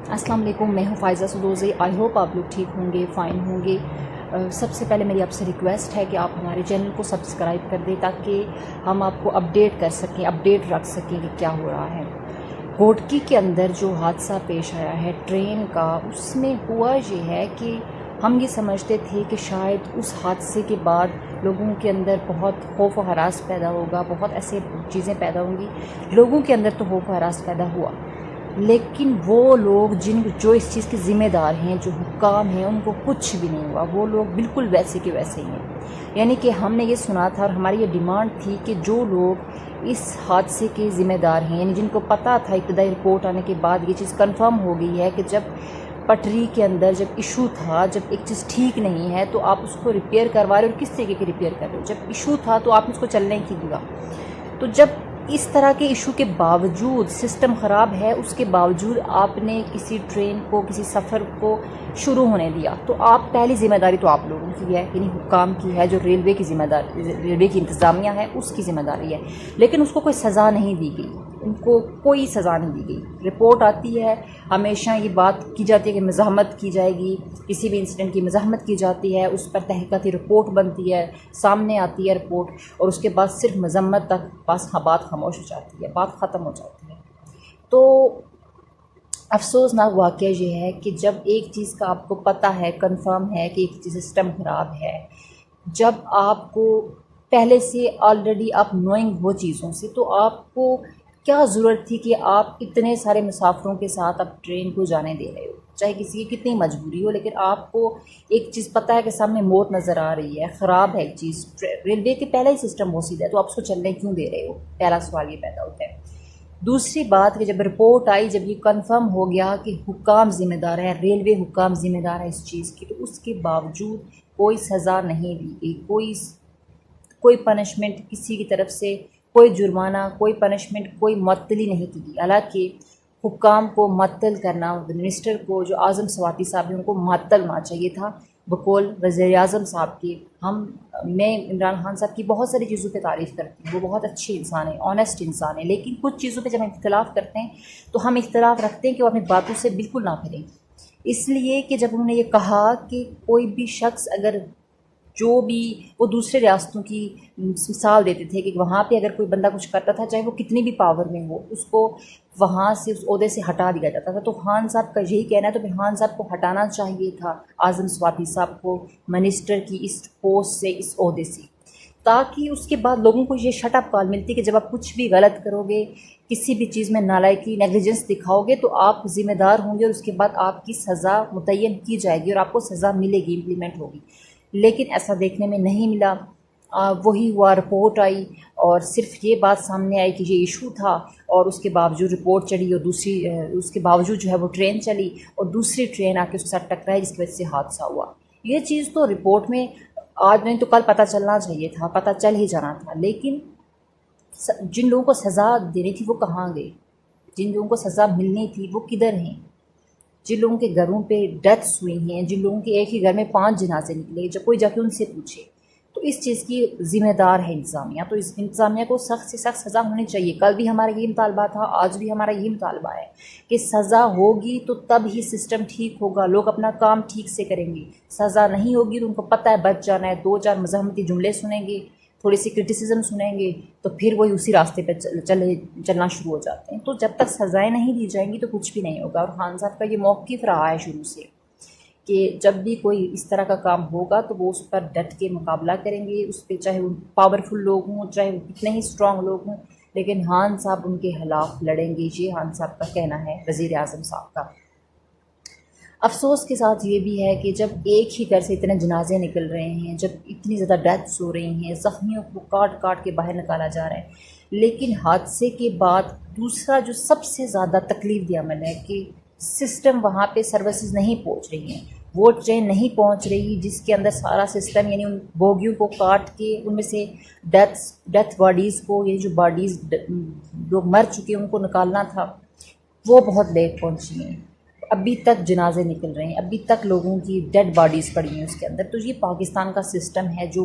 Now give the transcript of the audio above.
السلام علیکم، میں ہوں فائزہ سدوزی۔ آئی ہوپ آپ لوگ ٹھیک ہوں گے، فائن ہوں گے۔ سب سے پہلے میری آپ سے ریکویسٹ ہے کہ آپ ہمارے چینل کو سبسکرائب کر دیں تاکہ ہم آپ کو اپڈیٹ کر سکیں، اپڈیٹ رکھ سکیں کہ کیا ہو رہا ہے۔ گھوٹکی کے اندر جو حادثہ پیش آیا ہے ٹرین کا، اس میں ہوا یہ ہے کہ ہم یہ سمجھتے تھے کہ شاید اس حادثے کے بعد لوگوں کے اندر بہت خوف و ہراس پیدا ہوگا، بہت ایسے چیزیں پیدا ہوں گی۔ لوگوں کے اندر تو خوف و ہراس پیدا ہوا، لیکن وہ لوگ جو اس چیز کے ذمہ دار ہیں، جو حکام ہیں، ان کو کچھ بھی نہیں ہوا۔ وہ لوگ بالکل ویسے کے ویسے ہی ہیں۔ یعنی کہ ہم نے یہ سنا تھا اور ہماری یہ ڈیمانڈ تھی کہ جو لوگ اس حادثے کے ذمہ دار ہیں، یعنی جن کو پتہ تھا، ابتدائی رپورٹ آنے کے بعد یہ چیز کنفرم ہو گئی ہے کہ جب پٹری کے اندر جب ایشو تھا، جب ایک چیز ٹھیک نہیں ہے تو آپ اس کو ریپیئر کروا رہے ہو، اور کس طریقے کی ریپیئر کر رہے ہو۔ جب ایشو تھا تو آپ نے اس کو چلنے کی دیا، تو جب اس طرح کے ایشو کے باوجود سسٹم خراب ہے، اس کے باوجود آپ نے کسی ٹرین کو، کسی سفر کو شروع ہونے دیا، تو آپ پہلی ذمہ داری تو آپ لوگوں کی ہے، یعنی حکام کی ہے، جو ریلوے کی ذمہ داری، ریلوے کی انتظامیہ ہے، اس کی ذمہ داری ہے۔ لیکن اس کو کوئی سزا نہیں دی گئی، ان کو کوئی سزا نہیں دی گئی۔ رپورٹ آتی ہے، ہمیشہ یہ بات کی جاتی ہے کہ مزاحمت کی جائے گی، کسی بھی انسیڈنٹ کی مزاحمت کی جاتی ہے، اس پر تحقیقاتی رپورٹ بنتی ہے، سامنے آتی ہے رپورٹ، اور اس کے بعد صرف مذمت تک بس بات خاموش ہو جاتی ہے، بات ختم ہو جاتی ہے۔ تو افسوسناک واقعہ یہ ہے کہ جب ایک چیز کا آپ کو پتہ ہے، کنفرم ہے کہ ایک چیز سسٹم خراب ہے، جب آپ کو پہلے سے آلریڈی آپ نوئنگ ہو چیزوں سے، تو آپ کو کیا ضرورت تھی کہ آپ اتنے سارے مسافروں کے ساتھ آپ ٹرین کو جانے دے رہے ہو، چاہے کسی کی کتنی مجبوری ہو، لیکن آپ کو ایک چیز پتہ ہے کہ سامنے موت نظر آ رہی ہے، خراب ہے ایک چیز، ریلوے کے پہلا ہی سسٹم وہ سیدھا ہے، تو آپ اس کو چلنے کیوں دے رہے ہو؟ پہلا سوال یہ پیدا ہوتا ہے۔ دوسری بات کہ جب رپورٹ آئی، جب یہ کنفرم ہو گیا کہ حکام ذمہ دار ہے، ریلوے حکام ذمہ دار ہے اس چیز کی، تو اس کے باوجود کوئی سزا نہیں دی گئی، کوئی پنشمنٹ کسی کی طرف سے، کوئی جرمانہ، کوئی پنشمنٹ، کوئی معطلی نہیں کی گئی۔ حالانکہ حکام کو معطل کرنا، منسٹر کو، جو اعظم سواتی صاحب ہیں، ان کو معطل ہونا چاہیے تھا بقول وزیر اعظم صاحب کی۔ میں عمران خان صاحب کی بہت ساری چیزوں پہ تعریف کرتی ہوں، وہ بہت اچھے انسان ہیں، آنیسٹ انسان ہیں، لیکن کچھ چیزوں پہ جب ہم اختلاف کرتے ہیں تو ہم اختلاف رکھتے ہیں کہ وہ اپنی باتوں سے بالکل نہ پھریں۔ اس لیے کہ جب انہوں نے یہ کہا کہ کوئی بھی شخص اگر جو بھی، وہ دوسرے ریاستوں کی مثال دیتے تھے کہ وہاں پہ اگر کوئی بندہ کچھ کرتا تھا، چاہے وہ کتنی بھی پاور میں ہو، اس کو وہاں سے اس عہدے سے ہٹا دیا جاتا تھا۔ تو خان صاحب کا یہی کہنا ہے، تو خان صاحب کو ہٹانا چاہیے تھا اعظم سواتی صاحب کو منسٹر کی اس پوسٹ سے، اس عہدے سے، تاکہ اس کے بعد لوگوں کو یہ شٹ اپ کال ملتی کہ جب آپ کچھ بھی غلط کرو گے، کسی بھی چیز میں نالائکی، نیگلیجنس دکھاؤ گے، تو آپ ذمہ دار ہوں گے، اور اس کے بعد آپ کی سزا متعین کی جائے گی اور آپ کو سزا ملے گی، امپلیمنٹ ہوگی۔ لیکن ایسا دیکھنے میں نہیں ملا۔ وہی ہوا، رپورٹ آئی اور صرف یہ بات سامنے آئی کہ یہ ایشو تھا، اور اس کے باوجود رپورٹ چلی، اور اس کے باوجود جو ہے وہ ٹرین چلی، اور دوسری ٹرین آ کے اس کے ساتھ ٹکرائی، جس کی وجہ سے حادثہ ہوا۔ یہ چیز تو رپورٹ میں آج نہیں تو کل پتہ چلنا چاہیے تھا، پتہ چل ہی جانا تھا، لیکن جن لوگوں کو سزا دینی تھی وہ کہاں گئے؟ جن لوگوں کو سزا ملنی تھی وہ کدھر ہیں؟ جن لوگوں کے گھروں پہ ڈیتھس ہوئی ہیں، جن لوگوں کے ایک ہی گھر میں 5 جنازے نکلے، جب کوئی جا کے ان سے پوچھے، تو اس چیز کی ذمہ دار ہے انتظامیہ۔ تو اس انتظامیہ کو سخت سے سخت سزا ہونی چاہیے۔ کل بھی ہمارا یہ مطالبہ تھا، آج بھی ہمارا یہ مطالبہ ہے کہ سزا ہوگی تو تب ہی سسٹم ٹھیک ہوگا، لوگ اپنا کام ٹھیک سے کریں گے۔ سزا نہیں ہوگی تو ان کو پتہ ہے بچ جانا ہے، 2-4 مزاحمتی جملے سنیں گے، تھوڑی سی کرٹیسزم سنیں گے، تو پھر وہی اسی راستے پہ چلنا شروع ہو جاتے ہیں۔ تو جب تک سزائیں نہیں دی جائیں گی تو کچھ بھی نہیں ہوگا۔ اور خان صاحب کا یہ موقف رہا ہے شروع سے کہ جب بھی کوئی اس طرح کا کام ہوگا تو وہ اس پر ڈٹ کے مقابلہ کریں گے، اس پہ چاہے وہ پاورفل لوگ ہوں، چاہے وہ کتنے ہی اسٹرانگ لوگ ہوں، لیکن خان صاحب ان کے خلاف لڑیں گے۔ یہ خان صاحب کا کہنا ہے، وزیر اعظم صاحب کا۔ افسوس کے ساتھ یہ بھی ہے کہ جب ایک ہی گھر سے اتنے جنازے نکل رہے ہیں، جب اتنی زیادہ ڈیتھس ہو رہی ہیں، زخمیوں کو کاٹ کاٹ کے باہر نکالا جا رہا ہے، لیکن حادثے کے بعد دوسرا جو سب سے زیادہ تکلیف دہ عمل ہے کہ سسٹم وہاں پہ سروسز نہیں پہنچ رہی ہیں، وہ ٹرین نہیں پہنچ رہی جس کے اندر سارا سسٹم، یعنی ان بوگیوں کو کاٹ کے ان میں سے ڈیتھ باڈیز کو، یعنی جو باڈیز لوگ مر چکے ہیں ان کو نکالنا تھا، وہ بہت لیٹ پہنچی ہیں۔ ابھی تک جنازے نکل رہے ہیں، ابھی تک لوگوں کی ڈیڈ باڈیز پڑی ہیں اس کے اندر۔ تو یہ پاکستان کا سسٹم ہے جو